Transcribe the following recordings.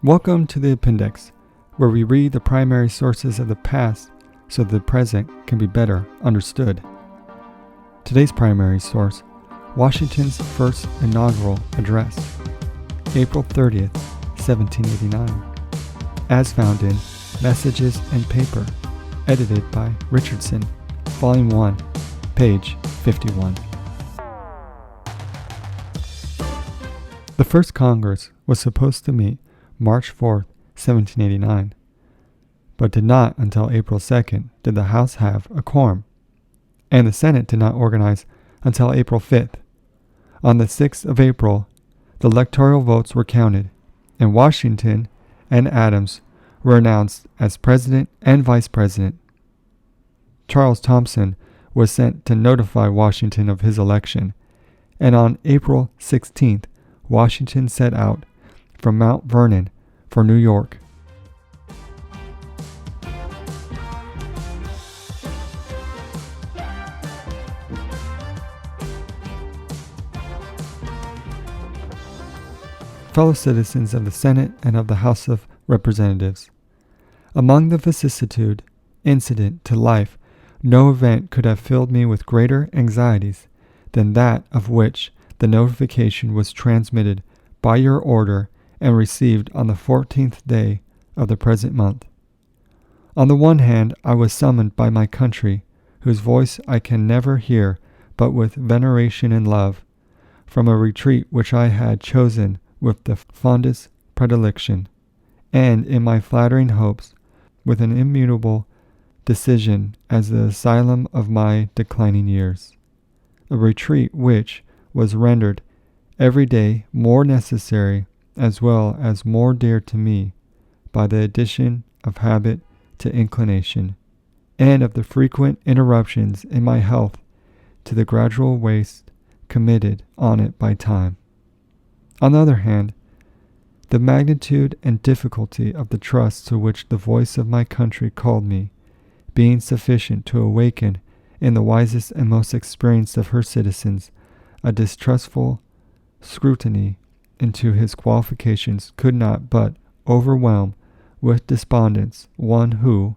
Welcome to the appendix, where we read the primary sources of the past so the present can be better understood. Today's primary source, Washington's first inaugural address, April 30th, 1789, as found in Messages and Paper, edited by Richardson, Volume 1, page 51. The first Congress was supposed to meet March 4th, 1789, but did not until April 2nd did the House have a quorum, and the Senate did not organize until April 5th. On the 6th of April, the electoral votes were counted, and Washington and Adams were announced as President and Vice President. Charles Thomson was sent to notify Washington of his election, and on April 16th, Washington set out from Mount Vernon for New York. Fellow citizens of the Senate and of the House of Representatives, among the vicissitude incident to life, no event could have filled me with greater anxieties than that of which the notification was transmitted by your order and received on the 14th day of the present month. On the one hand, I was summoned by my country, whose voice I can never hear but with veneration and love, from a retreat which I had chosen with the fondest predilection, and in my flattering hopes, with an immutable decision as the asylum of my declining years. A retreat which was rendered every day more necessary as well as more dear to me by the addition of habit to inclination, and of the frequent interruptions in my health to the gradual waste committed on it by time. On the other hand, the magnitude and difficulty of the trust to which the voice of my country called me, being sufficient to awaken in the wisest and most experienced of her citizens a distrustful scrutiny into his qualifications, could not but overwhelm with despondence one who,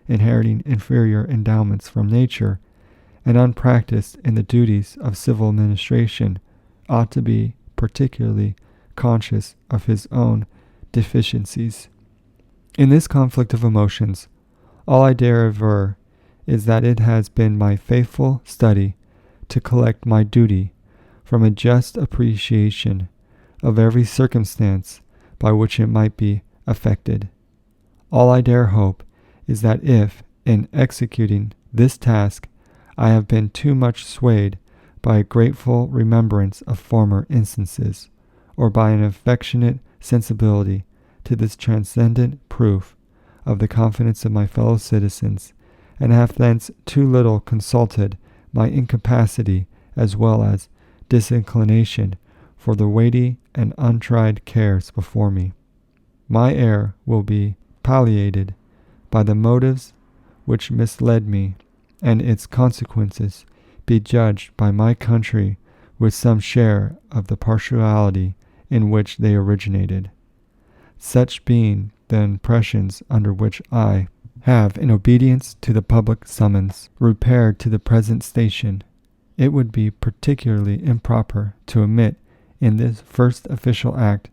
inheriting inferior endowments from nature, and unpracticed in the duties of civil administration, ought to be particularly conscious of his own deficiencies. In this conflict of emotions, all I dare aver is that it has been my faithful study to collect my duty from a just appreciation of every circumstance by which it might be affected. All I dare hope is that if, in executing this task, I have been too much swayed by a grateful remembrance of former instances, or by an affectionate sensibility to this transcendent proof of the confidence of my fellow citizens, and have thence too little consulted my incapacity as well as disinclination for the weighty and untried cares before me, my error will be palliated by the motives which misled me, and its consequences be judged by my country with some share of the partiality in which they originated. Such being the impressions under which I have, in obedience to the public summons, repaired to the present station, it would be particularly improper to omit in this first official act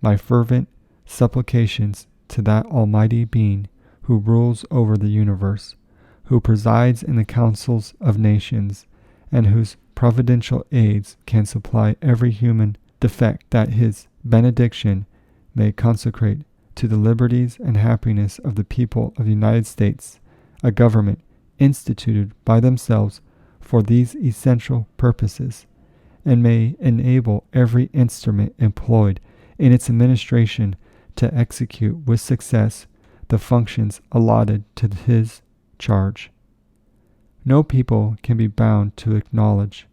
my fervent supplications to that Almighty Being who rules over the universe, who presides in the councils of nations, and whose providential aids can supply every human defect, that his benediction may consecrate to the liberties and happiness of the people of the United States a government instituted by themselves for these essential purposes, and may enable every instrument employed in its administration to execute with success the functions allotted to his charge. No people can be bound to acknowledge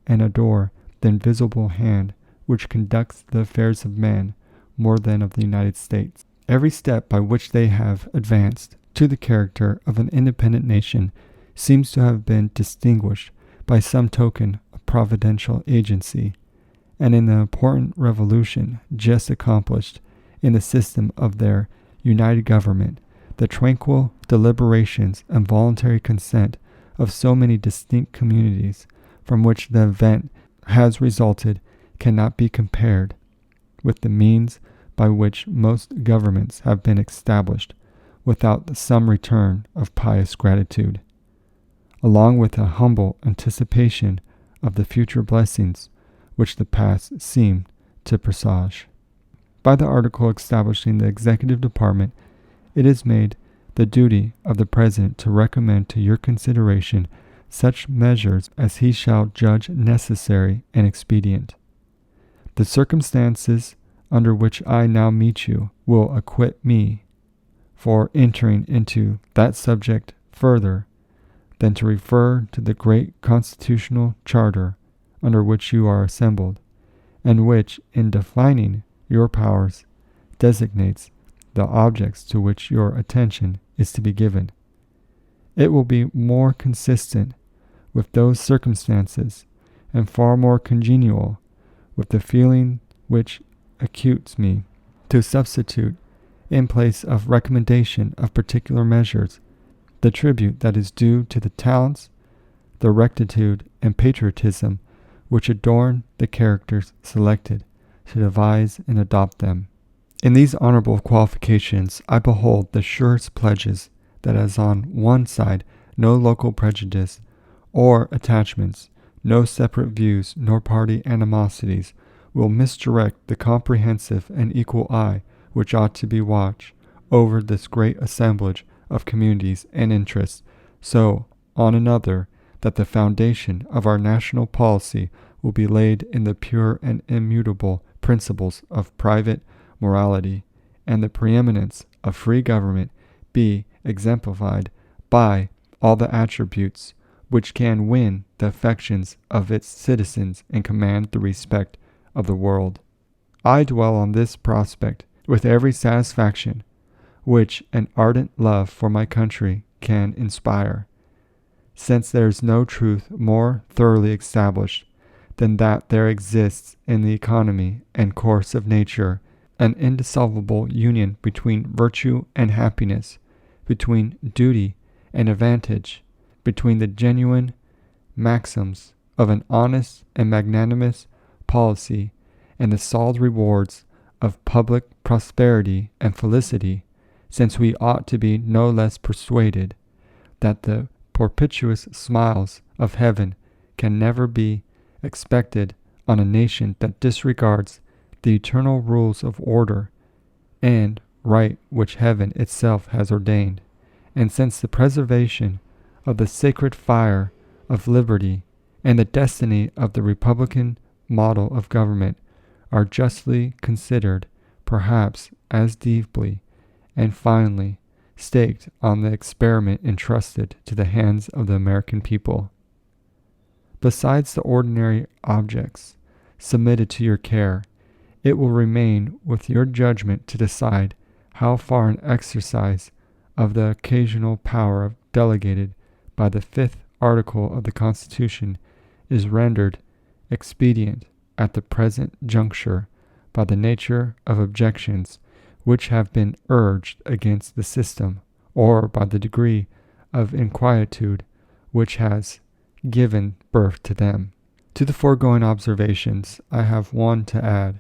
and adore the invisible hand which conducts the affairs of man more than of the United States. Every step by which they have advanced to the character of an independent nation seems to have been distinguished by some token of providential agency, and in the important revolution just accomplished, in the system of their united government, the tranquil deliberations and voluntary consent of so many distinct communities from which the event has resulted cannot be compared with the means by which most governments have been established without some return of pious gratitude, along with a humble anticipation of the future blessings which the past seemed to presage. By the article establishing the executive department, it is made the duty of the President to recommend to your consideration such measures as he shall judge necessary and expedient. The circumstances under which I now meet you will acquit me for entering into that subject further than to refer to the great constitutional charter under which you are assembled, and which, in defining your powers, designates the objects to which your attention is to be given. It will be more consistent with those circumstances, and far more congenial with the feeling which acutes me, to substitute, in place of recommendation of particular measures, the tribute that is due to the talents, the rectitude, and patriotism which adorn the characters selected to devise and adopt them. In these honorable qualifications I behold the surest pledges that as on one side no local prejudice or attachments, no separate views nor party animosities will misdirect the comprehensive and equal eye which ought to be watched over this great assemblage of communities and interests, so on another, that the foundation of our national policy will be laid in the pure and immutable principles of private morality, and the preeminence of free government be exemplified by all the attributes which can win the affections of its citizens and command the respect of the world. I dwell on this prospect with every satisfaction which an ardent love for my country can inspire, since there is no truth more thoroughly established than that there exists in the economy and course of nature an indissoluble union between virtue and happiness, between duty and advantage, between the genuine maxims of an honest and magnanimous policy and the solid rewards of public prosperity and felicity, since we ought to be no less persuaded that the propitious smiles of heaven can never be expected on a nation that disregards the eternal rules of order and right which heaven itself has ordained, and since the preservation of the sacred fire of liberty and the destiny of the republican model of government are justly considered, perhaps as deeply and finally staked on the experiment entrusted to the hands of the American people. Besides the ordinary objects submitted to your care, it will remain with your judgment to decide how far an exercise of the occasional power delegated by the 5th article of the Constitution is rendered expedient at the present juncture by the nature of objections which have been urged against the system, or by the degree of inquietude which has given birth to them. To the foregoing observations I have one to add,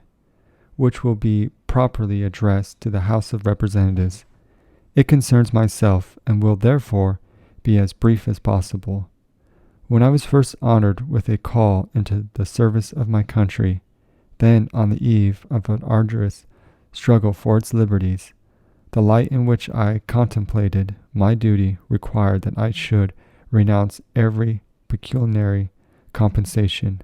which will be properly addressed to the House of Representatives. It concerns myself, and will therefore be as brief as possible. When I was first honored with a call into the service of my country, then on the eve of an arduous struggle for its liberties, the light in which I contemplated my duty required that I should renounce every pecuniary compensation.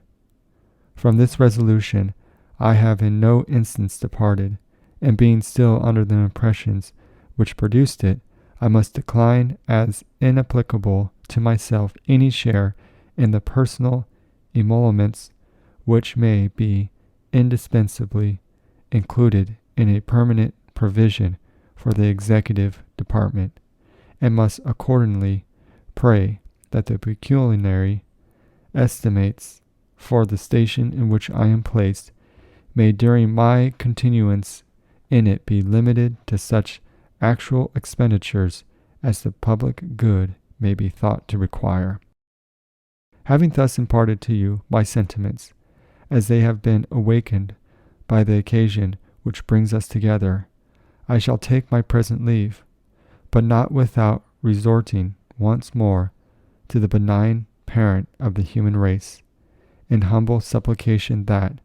From this resolution I have in no instance departed, and being still under the impressions which produced it, I must decline as inapplicable to myself any share in the personal emoluments which may be indispensably included in a permanent provision for the executive department, and must accordingly pray that the pecuniary estimates for the station in which I am placed may during my continuance in it be limited to such actual expenditures as the public good may be thought to require. Having thus imparted to you my sentiments, as they have been awakened by the occasion which brings us together, I shall take my present leave, but not without resorting once more to the benign parent of the human race, in humble supplication that,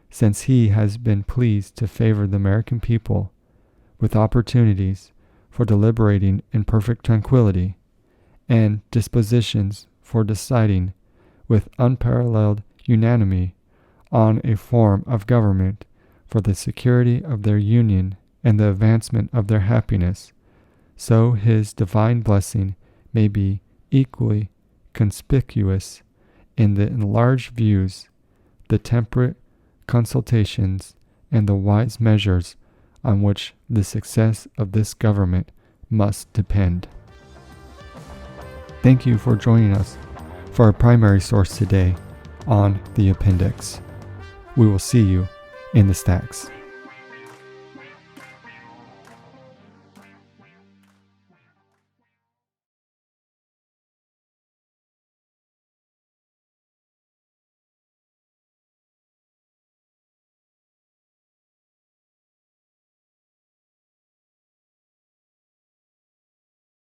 since he has been pleased to favor the American people with opportunities for deliberating in perfect tranquility, and dispositions for deciding with unparalleled unanimity on a form of government for the security of their union and the advancement of their happiness, so his divine blessing may be equally conspicuous in the enlarged views, the temperate consultations, and the wise measures on which the success of this government must depend. Thank you for joining us for our primary source today on the appendix. We will see you in the stacks.